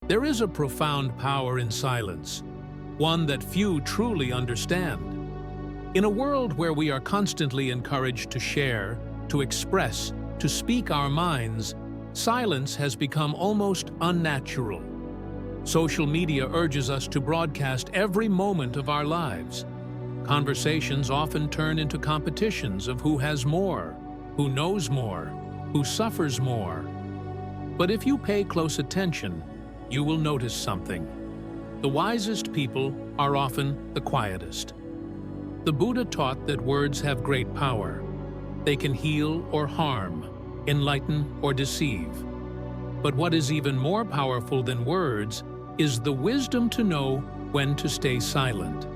There is a profound power in silence, one that few truly understand. In a world where we are constantly encouraged to share, to express, to speak our minds, silence has become almost unnatural. Social media urges us to broadcast every moment of our lives. Conversations often turn into competitions of who has more, who knows more, who suffers more. But if you pay close attention, you will notice something. The wisest people are often the quietest. The Buddha taught that words have great power. They can heal or harm, enlighten or deceive. But what is even more powerful than words is the wisdom to know when to stay silent.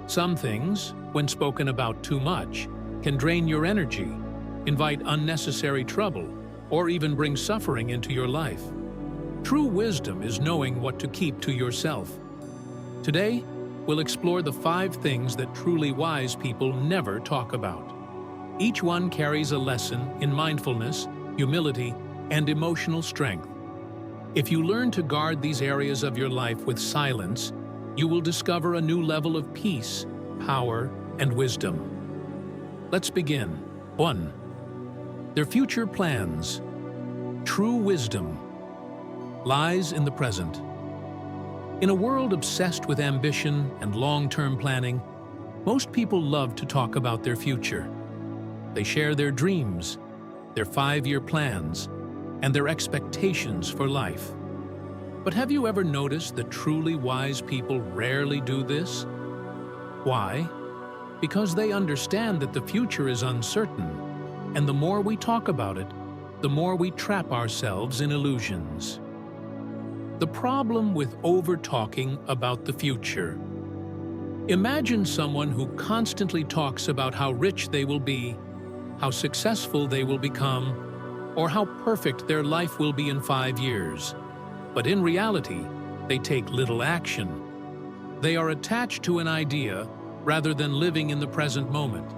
Some things, when spoken about too much, can drain your energy, invite unnecessary trouble, or even bring suffering into your life. True wisdom is knowing what to keep to yourself. Today, we'll explore the 5 things that truly wise people never talk about. Each one carries a lesson in mindfulness, humility, and emotional strength. If you learn to guard these areas of your life with silence, you will discover a new level of peace, power, and wisdom. Let's begin. 1. Their future plans. True wisdom lies in the present. In a world obsessed with ambition and long-term planning, most people love to talk about their future. They share their dreams, their 5-year plans, and their expectations for life. But have you ever noticed that truly wise people rarely do this? Why? Because they understand that the future is uncertain, and the more we talk about it, the more we trap ourselves in illusions. The problem with over-talking about the future. Imagine someone who constantly talks about how rich they will be, how successful they will become, or how perfect their life will be in 5 years. But in reality, they take little action. They are attached to an idea rather than living in the present moment.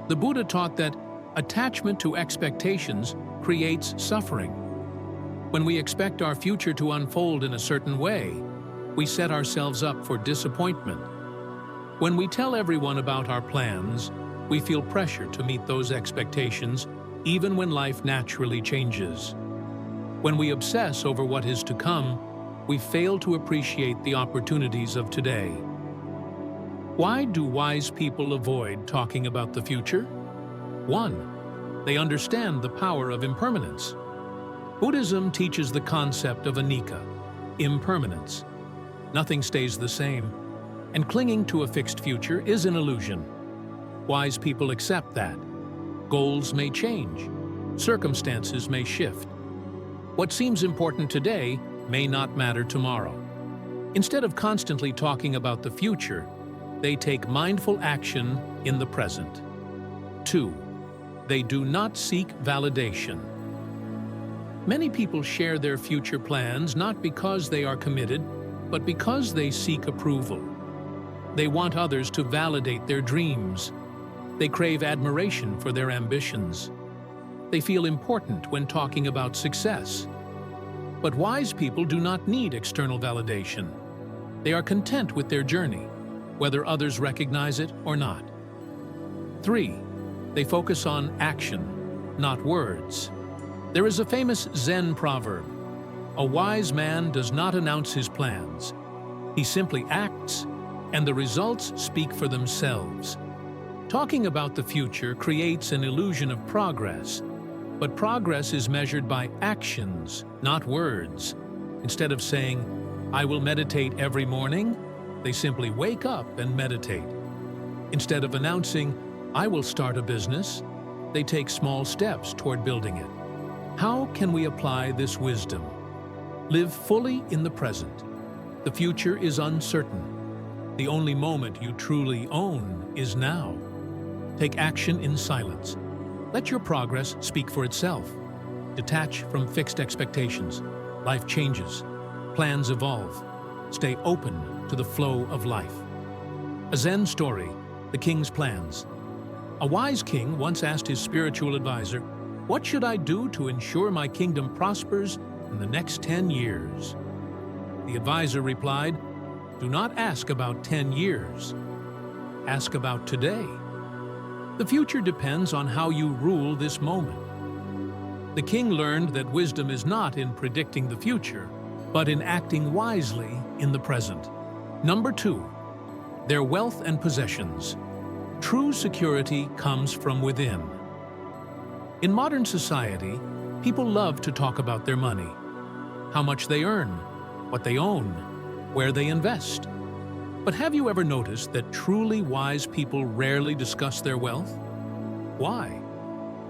The Buddha taught that attachment to expectations creates suffering. When we expect our future to unfold in a certain way, we set ourselves up for disappointment. When we tell everyone about our plans, we feel pressure to meet those expectations, even when life naturally changes. When we obsess over what is to come, we fail to appreciate the opportunities of today. Why do wise people avoid talking about the future? 1. They understand the power of impermanence. Buddhism teaches the concept of anicca, impermanence. Nothing stays the same, and clinging to a fixed future is an illusion. Wise people accept that. Goals may change. Circumstances may shift. What seems important today may not matter tomorrow. Instead of constantly talking about the future, they take mindful action in the present. 2. They do not seek validation. Many people share their future plans not because they are committed, but because they seek approval. They want others to validate their dreams. They crave admiration for their ambitions. They feel important when talking about success. But wise people do not need external validation. They are content with their journey, whether others recognize it or not. 3. They focus on action, not words. There is a famous Zen proverb: "A wise man does not announce his plans. He simply acts, and the results speak for themselves." Talking about the future creates an illusion of progress, but progress is measured by actions, not words. Instead of saying, "I will meditate every morning," they simply wake up and meditate. Instead of announcing, "I will start a business," they take small steps toward building it. How can we apply this wisdom? Live fully in the present. The future is uncertain. The only moment you truly own is now. Take action in silence. Let your progress speak for itself. Detach from fixed expectations. Life changes. Plans evolve. Stay open to the flow of life. A Zen story, The King's Plans. A wise king once asked his spiritual advisor, "What should I do to ensure my kingdom prospers in the next 10 years?" The advisor replied, "Do not ask about 10 years. Ask about today. The future depends on how you rule this moment." The king learned that wisdom is not in predicting the future, but in acting wisely in the present. Number 2, their wealth and possessions. True security comes from within. In modern society, people love to talk about their money, how much they earn, what they own, where they invest. But have you ever noticed that truly wise people rarely discuss their wealth? Why?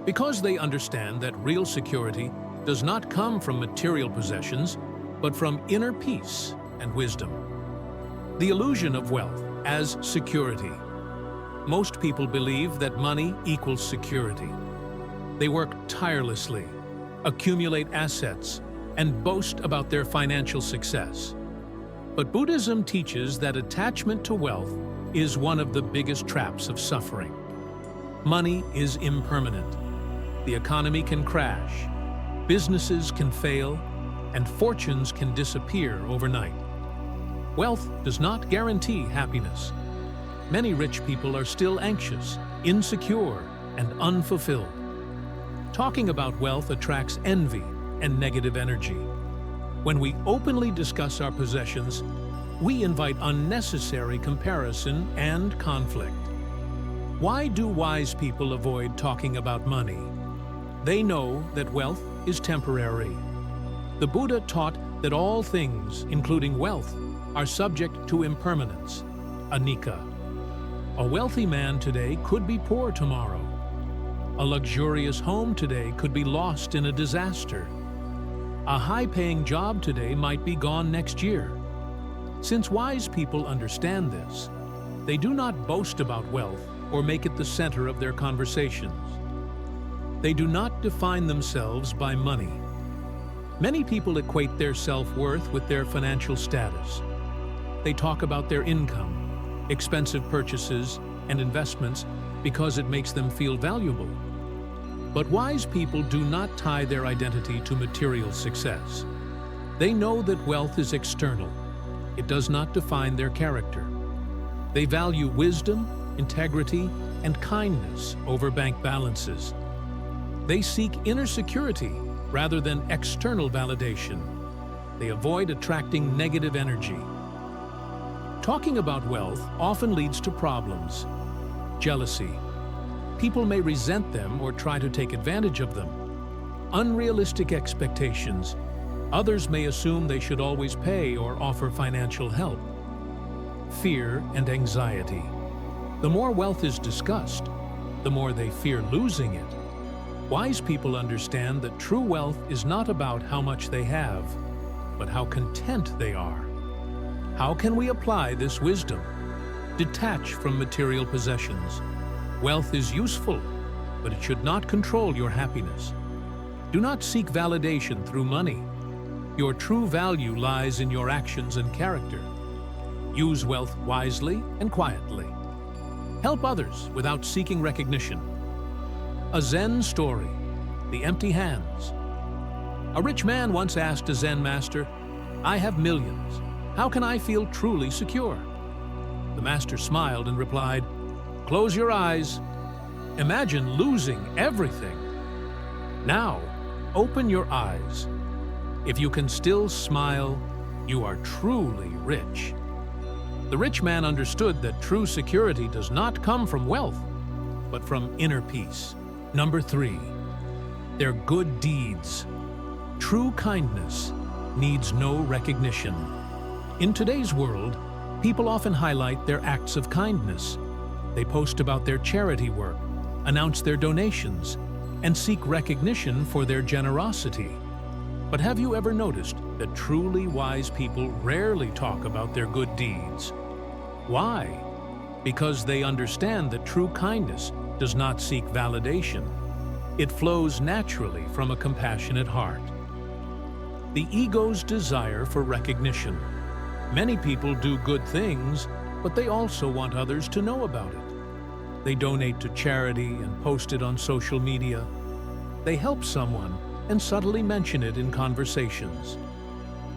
Because they understand that real security does not come from material possessions, but from inner peace and wisdom. The illusion of wealth as security. Most people believe that money equals security. They work tirelessly, accumulate assets, and boast about their financial success. But Buddhism teaches that attachment to wealth is one of the biggest traps of suffering. Money is impermanent. The economy can crash, businesses can fail, and fortunes can disappear overnight. Wealth does not guarantee happiness. Many rich people are still anxious, insecure, and unfulfilled. Talking about wealth attracts envy and negative energy. When we openly discuss our possessions, we invite unnecessary comparison and conflict. Why do wise people avoid talking about money? They know that wealth is temporary. The Buddha taught that all things, including wealth, are subject to impermanence, anicca. A wealthy man today could be poor tomorrow. A luxurious home today could be lost in a disaster. A high-paying job today might be gone next year. Since wise people understand this, they do not boast about wealth or make it the center of their conversations. They do not define themselves by money. Many people equate their self-worth with their financial status. They talk about their income, expensive purchases, and investments because it makes them feel valuable. But wise people do not tie their identity to material success. They know that wealth is external. It does not define their character. They value wisdom, integrity, and kindness over bank balances. They seek inner security rather than external validation. They avoid attracting negative energy. Talking about wealth often leads to problems. Jealousy. People may resent them or try to take advantage of them. Unrealistic expectations. Others may assume they should always pay or offer financial help. Fear and anxiety. The more wealth is discussed, the more they fear losing it. Wise people understand that true wealth is not about how much they have, but how content they are. How can we apply this wisdom? Detach from material possessions. Wealth is useful, but it should not control your happiness. Do not seek validation through money. Your true value lies in your actions and character. Use wealth wisely and quietly. Help others without seeking recognition. A Zen story, The Empty Hands. A rich man once asked a Zen master, "I have millions. How can I feel truly secure?" The master smiled and replied, "Close your eyes. Imagine losing everything. Now, open your eyes. If you can still smile, you are truly rich." The rich man understood that true security does not come from wealth, but from inner peace. Number 3, their good deeds. True kindness needs no recognition. In today's world, people often highlight their acts of kindness. They post about their charity work, announce their donations, and seek recognition for their generosity. But have you ever noticed that truly wise people rarely talk about their good deeds? Why? Because they understand that true kindness does not seek validation. It flows naturally from a compassionate heart. The ego's desire for recognition. Many people do good things, but they also want others to know about it. They donate to charity and post it on social media. They help someone and subtly mention it in conversations.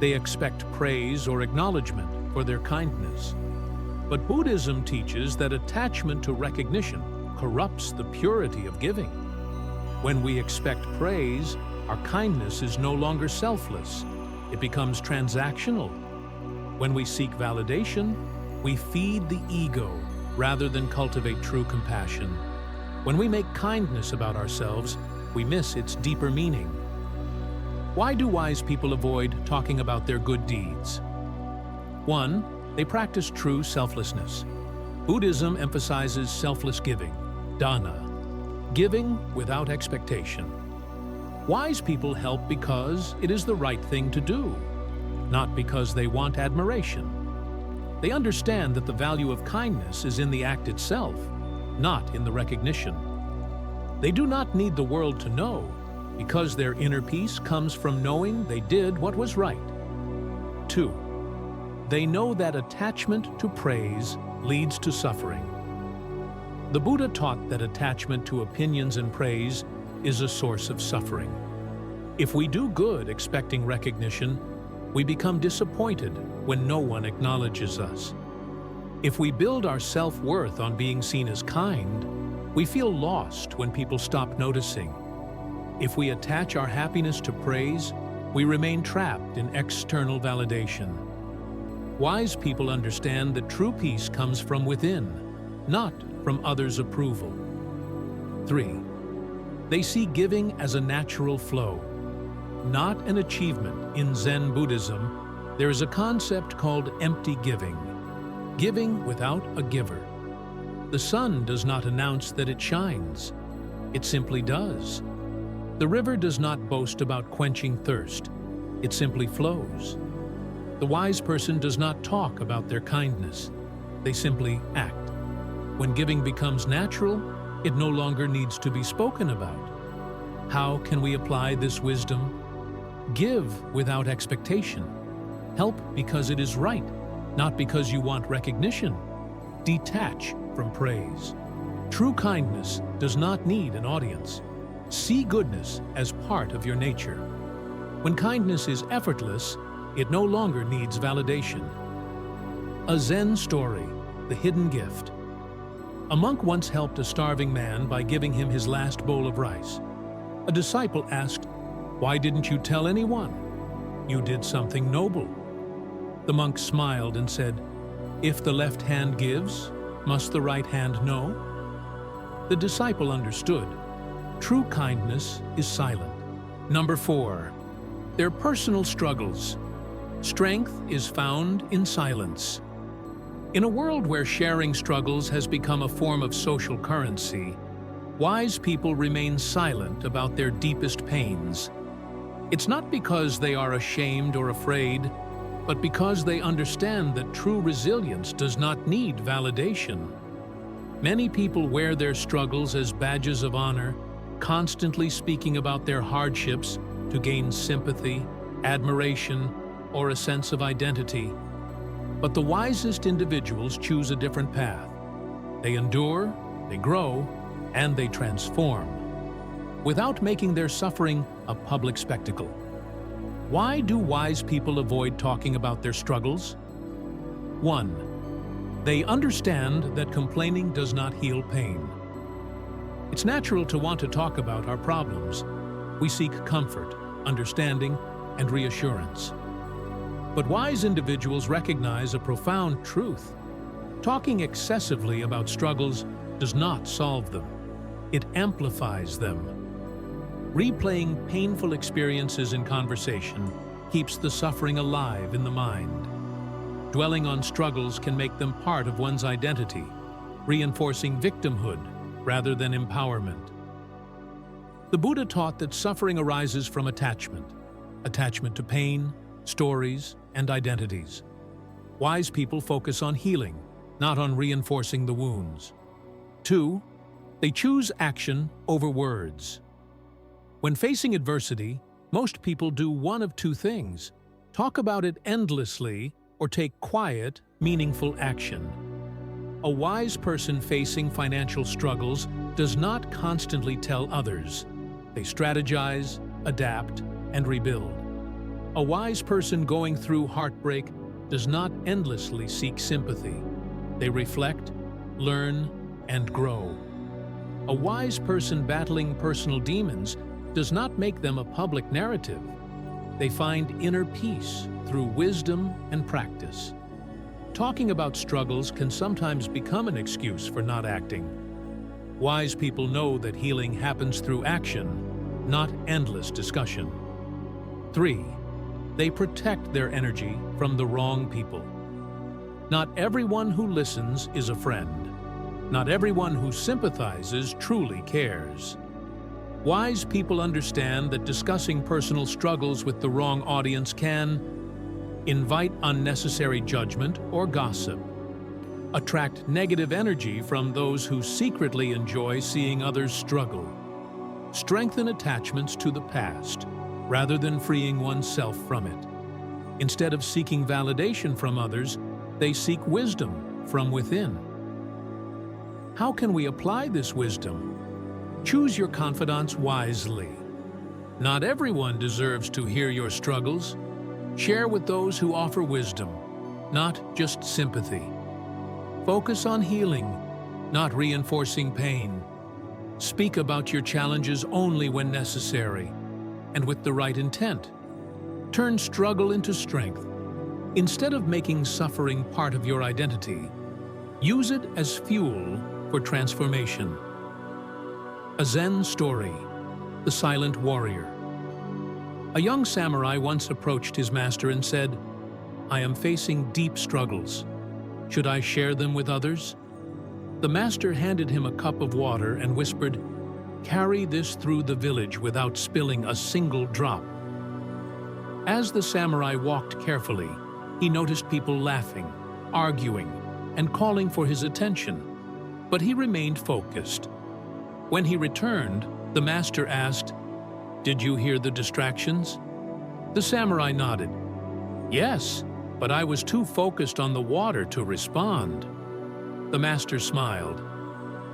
They expect praise or acknowledgement for their kindness. But Buddhism teaches that attachment to recognition corrupts the purity of giving. When we expect praise, our kindness is no longer selfless. It becomes transactional. When we seek validation, we feed the ego rather than cultivate true compassion. When we make kindness about ourselves, we miss its deeper meaning. Why do wise people avoid talking about their good deeds? 1. They practice true selflessness. Buddhism emphasizes selfless giving, dana, giving without expectation. Wise people help because it is the right thing to do, not because they want admiration. They understand that the value of kindness is in the act itself, not in the recognition. They do not need the world to know, because their inner peace comes from knowing they did what was right. 2. They know that attachment to praise leads to suffering. The Buddha taught that attachment to opinions and praise is a source of suffering. If we do good expecting recognition, we become disappointed when no one acknowledges us. If we build our self-worth on being seen as kind, we feel lost when people stop noticing. If we attach our happiness to praise, we remain trapped in external validation. Wise people understand that true peace comes from within, not from others' approval. 3. They see giving as a natural flow, not an achievement. In Zen Buddhism, there is a concept called empty giving, giving without a giver. The sun does not announce that it shines. It simply does. The river does not boast about quenching thirst. It simply flows. The wise person does not talk about their kindness. They simply act. When giving becomes natural, it no longer needs to be spoken about. How can we apply this wisdom? Give without expectation. Help because it is right, not because you want recognition. Detach from praise. True kindness does not need an audience. See goodness as part of your nature. When kindness is effortless, it no longer needs validation. A Zen story, the hidden gift. A monk once helped a starving man by giving him his last bowl of rice. A disciple asked, "Why didn't you tell anyone? You did something noble." The monk smiled and said, "If the left hand gives, must the right hand know?" The disciple understood. True kindness is silent. Number 4. Their personal struggles. Strength is found in silence. In a world where sharing struggles has become a form of social currency, wise people remain silent about their deepest pains. It's not because they are ashamed or afraid, but because they understand that true resilience does not need validation. Many people wear their struggles as badges of honor, constantly speaking about their hardships to gain sympathy, admiration, or a sense of identity. But the wisest individuals choose a different path. They endure, they grow, and they transform, without making their suffering a public spectacle. Why do wise people avoid talking about their struggles? 1. They understand that complaining does not heal pain. It's natural to want to talk about our problems. We seek comfort, understanding, and reassurance. But wise individuals recognize a profound truth. Talking excessively about struggles does not solve them. It amplifies them. Replaying painful experiences in conversation keeps the suffering alive in the mind. Dwelling on struggles can make them part of one's identity, reinforcing victimhood rather than empowerment. The Buddha taught that suffering arises from attachment to pain, stories, and identities. Wise people focus on healing, not on reinforcing the wounds. 2. They choose action over words. When facing adversity, most people do one of two things: talk about it endlessly or take quiet, meaningful action. A wise person facing financial struggles does not constantly tell others. They strategize, adapt, and rebuild. A wise person going through heartbreak does not endlessly seek sympathy. They reflect, learn, and grow. A wise person battling personal demons does not make them a public narrative. They find inner peace through wisdom and practice. Talking about struggles can sometimes become an excuse for not acting. Wise people know that healing happens through action, not endless discussion. 3. They protect their energy from the wrong people. Not everyone who listens is a friend. Not everyone who sympathizes truly cares. Wise people understand that discussing personal struggles with the wrong audience can invite unnecessary judgment or gossip, attract negative energy from those who secretly enjoy seeing others struggle, strengthen attachments to the past rather than freeing oneself from it. Instead of seeking validation from others, they seek wisdom from within. How can we apply this wisdom? Choose your confidants wisely. Not everyone deserves to hear your struggles. Share with those who offer wisdom, not just sympathy. Focus on healing, not reinforcing pain. Speak about your challenges only when necessary, and with the right intent. Turn struggle into strength. Instead of making suffering part of your identity, use it as fuel for transformation. A Zen story, The Silent Warrior. A young samurai once approached his master and said, "I am facing deep struggles. Should I share them with others?" The master handed him a cup of water and whispered, "Carry this through the village without spilling a single drop." As the samurai walked carefully, he noticed people laughing, arguing, and calling for his attention, but he remained focused. When he returned, the master asked, "Did you hear the distractions?" The samurai nodded. "Yes, but I was too focused on the water to respond." The master smiled.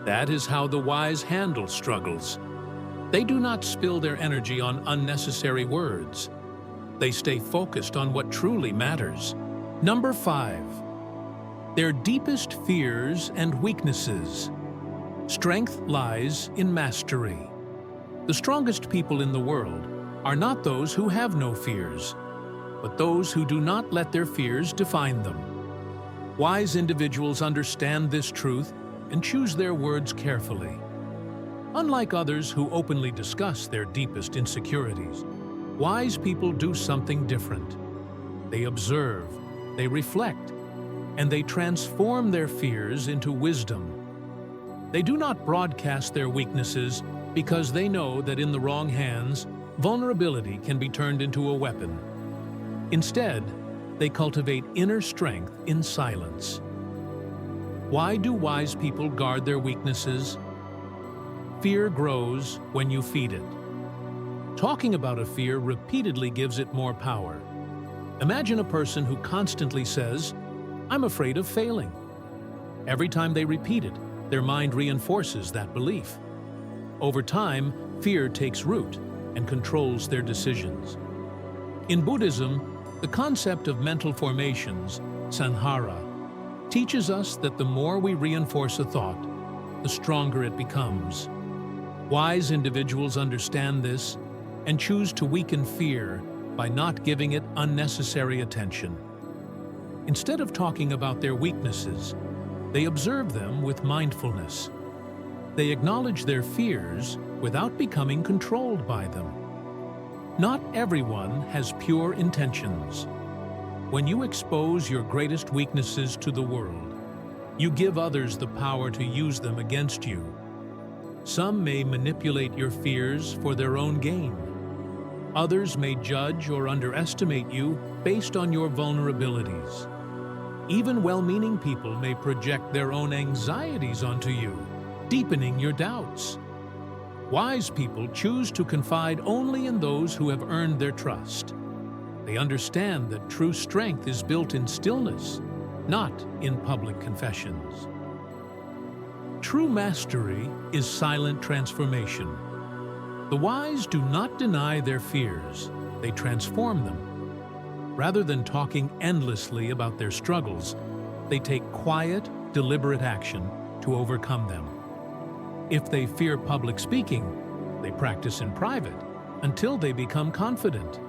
That is how the wise handle struggles. They do not spill their energy on unnecessary words. They stay focused on what truly matters. Number 5. Their deepest fears and weaknesses. Strength lies in mastery. The strongest people in the world are not those who have no fears, but those who do not let their fears define them. Wise individuals understand this truth and choose their words carefully. Unlike others who openly discuss their deepest insecurities, wise people do something different. They observe, they reflect, and they transform their fears into wisdom. They do not broadcast their weaknesses because they know that in the wrong hands, vulnerability can be turned into a weapon. Instead, they cultivate inner strength in silence. Why do wise people guard their weaknesses? Fear grows when you feed it. Talking about a fear repeatedly gives it more power. Imagine a person who constantly says, "I'm afraid of failing." Every time they repeat it, their mind reinforces that belief. Over time, fear takes root and controls their decisions. In Buddhism, the concept of mental formations, sankhara, teaches us that the more we reinforce a thought, the stronger it becomes. Wise individuals understand this and choose to weaken fear by not giving it unnecessary attention. Instead of talking about their weaknesses, they observe them with mindfulness. They acknowledge their fears without becoming controlled by them. Not everyone has pure intentions. When you expose your greatest weaknesses to the world, you give others the power to use them against you. Some may manipulate your fears for their own gain. Others may judge or underestimate you based on your vulnerabilities. Even well-meaning people may project their own anxieties onto you, deepening your doubts. Wise people choose to confide only in those who have earned their trust. They understand that true strength is built in stillness, not in public confessions. True mastery is silent transformation. The wise do not deny their fears, they transform them. Rather than talking endlessly about their struggles, they take quiet, deliberate action to overcome them. If they fear public speaking, they practice in private until they become confident.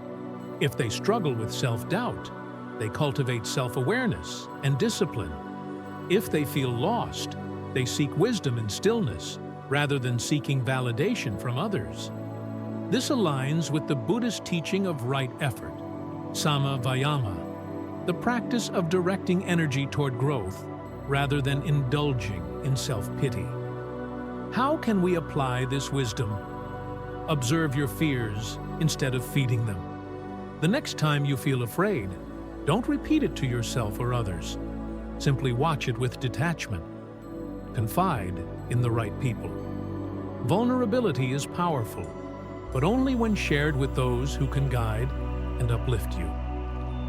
If they struggle with self-doubt, they cultivate self-awareness and discipline. If they feel lost, they seek wisdom in stillness rather than seeking validation from others. This aligns with the Buddhist teaching of right effort, sama vayama, the practice of directing energy toward growth rather than indulging in self-pity. How can we apply this wisdom? Observe your fears instead of feeding them. The next time you feel afraid, don't repeat it to yourself or others. Simply watch it with detachment. Confide in the right people. Vulnerability is powerful, but only when shared with those who can guide and uplift you.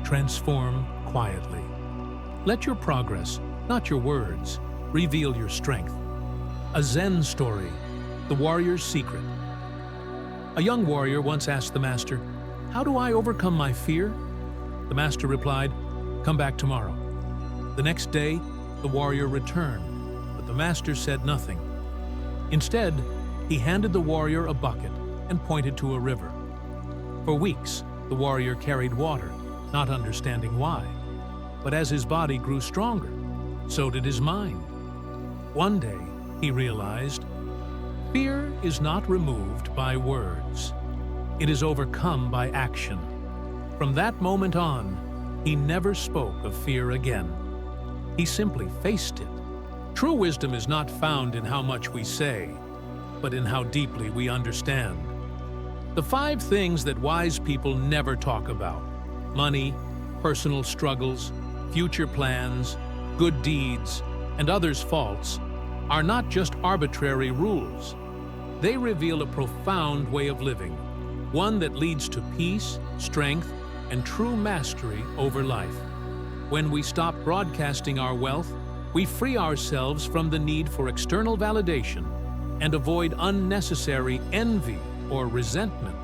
Transform quietly. Let your progress, not your words, reveal your strength. A Zen story, The Warrior's Secret. A young warrior once asked the master, "How do I overcome my fear?" The master replied, "Come back tomorrow." The next day, the warrior returned, but the master said nothing. Instead, he handed the warrior a bucket and pointed to a river. For weeks, the warrior carried water, not understanding why. But as his body grew stronger, so did his mind. One day, he realized, fear is not removed by words. It is overcome by action. From that moment on, he never spoke of fear again. He simply faced it. True wisdom is not found in how much we say, but in how deeply we understand. The 5 things that wise people never talk about: money, personal struggles, future plans, good deeds, and others' faults, are not just arbitrary rules. They reveal a profound way of living, one that leads to peace, strength, and true mastery over life. When we stop broadcasting our wealth, we free ourselves from the need for external validation and avoid unnecessary envy or resentment.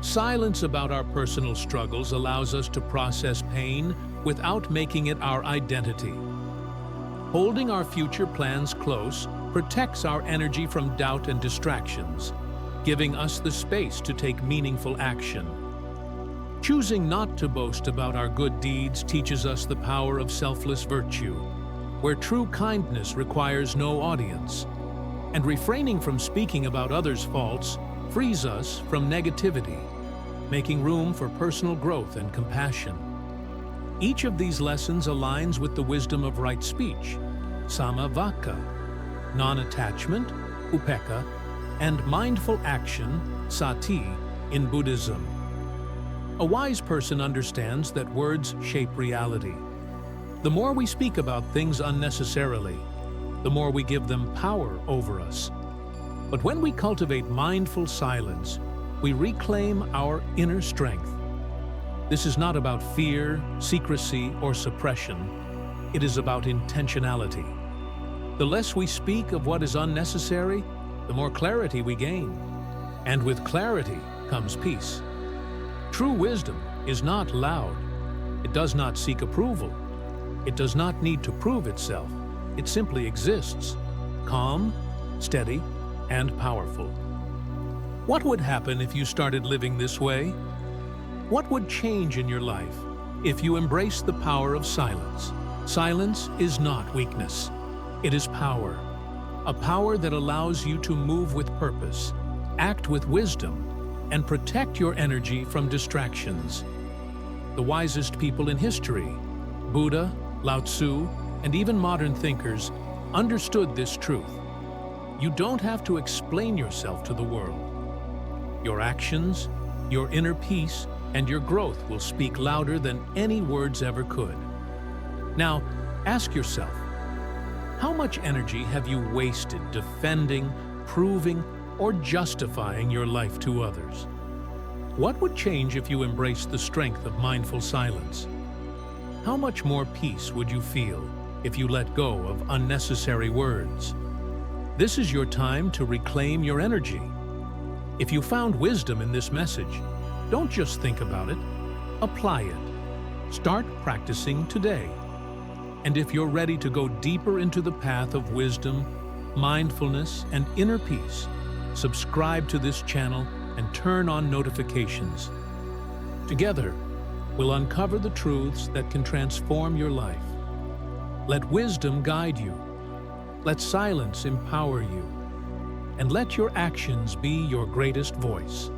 Silence about our personal struggles allows us to process pain without making it our identity. Holding our future plans close protects our energy from doubt and distractions, giving us the space to take meaningful action. Choosing not to boast about our good deeds teaches us the power of selfless virtue, where true kindness requires no audience. And refraining from speaking about others' faults frees us from negativity, making room for personal growth and compassion. Each of these lessons aligns with the wisdom of right speech, samavaka, non-attachment, upekkha, and mindful action, sati, in Buddhism. A wise person understands that words shape reality. The more we speak about things unnecessarily, the more we give them power over us. But when we cultivate mindful silence, we reclaim our inner strength. This is not about fear, secrecy, or suppression. It is about intentionality. The less we speak of what is unnecessary, the more clarity we gain. And with clarity comes peace. True wisdom is not loud. It does not seek approval. It does not need to prove itself. It simply exists, calm, steady, and powerful. What would happen if you started living this way? What would change in your life if you embraced the power of silence? Silence is not weakness. It is power. A power that allows you to move with purpose, act with wisdom, and protect your energy from distractions. The wisest people in history, Buddha, Lao Tzu, and even modern thinkers, understood this truth. You don't have to explain yourself to the world. Your actions, your inner peace, and your growth will speak louder than any words ever could. Now, ask yourself, how much energy have you wasted defending, proving, or justifying your life to others? What would change if you embraced the strength of mindful silence? How much more peace would you feel if you let go of unnecessary words? This is your time to reclaim your energy. If you found wisdom in this message, don't just think about it, apply it. Start practicing today. And if you're ready to go deeper into the path of wisdom, mindfulness, and inner peace, subscribe to this channel and turn on notifications. Together, we'll uncover the truths that can transform your life. Let wisdom guide you. Let silence empower you. And let your actions be your greatest voice.